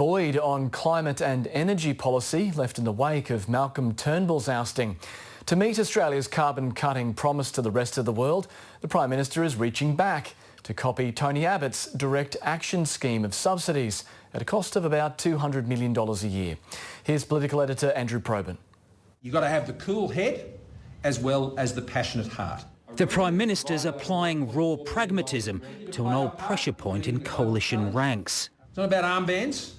void on climate and energy policy left in the wake of Malcolm Turnbull's ousting. To meet Australia's carbon-cutting promise to the rest of the world, the Prime Minister is reaching back to copy Tony Abbott's direct action scheme of subsidies at a cost of about $200 million a year. Here's political editor Andrew Probyn. You've got to have the cool head as well as the passionate heart. The Prime Minister's applying raw pragmatism to an old pressure point in coalition ranks. It's not about armbands,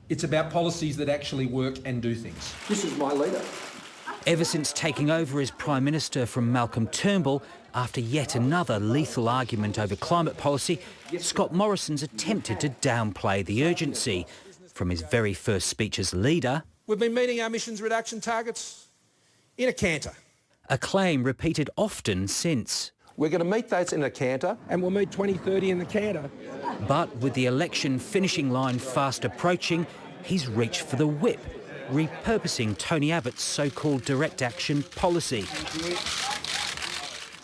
it's about policies that actually work and do things. This is my leader. Ever since taking over as Prime Minister from Malcolm Turnbull, after yet another lethal argument over climate policy, Scott Morrison's attempted to downplay the urgency. From his very first speech as leader... We've been meeting our emissions reduction targets in a canter. A claim repeated often since. We're going to meet those in a canter. And we'll meet 2030 in the canter. But with the election finishing line fast approaching, he's reached for the whip, repurposing Tony Abbott's so-called direct action policy.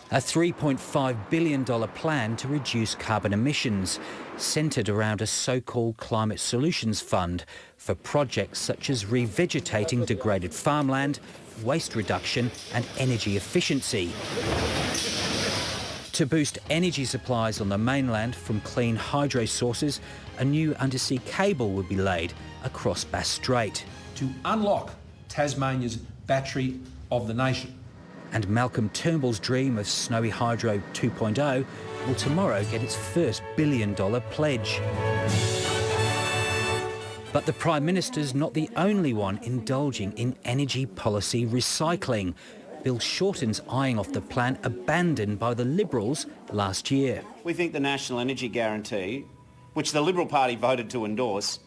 A $3.5 billion plan to reduce carbon emissions, centred around a so-called climate solutions fund for projects such as revegetating degraded farmland, waste reduction and energy efficiency. To boost energy supplies on the mainland from clean hydro sources, a new undersea cable would be laid across Bass Strait. To unlock Tasmania's battery of the nation. And Malcolm Turnbull's dream of Snowy Hydro 2.0 will tomorrow get its first billion-dollar pledge. But the Prime Minister's not the only one indulging in energy policy recycling. Bill Shorten's eyeing off the plan abandoned by the Liberals last year. We think the National Energy Guarantee, which the Liberal Party voted to endorse,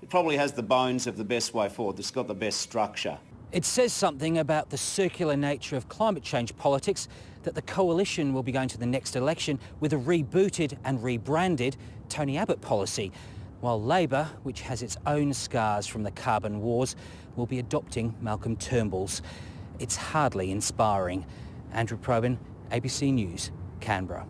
it probably has the bones of the best way forward. It's got the best structure. It says something about the circular nature of climate change politics that the coalition will be going to the next election with a rebooted and rebranded Tony Abbott policy, while Labor, which has its own scars from the carbon wars, will be adopting Malcolm Turnbull's. It's hardly inspiring. Andrew Probyn, ABC News, Canberra.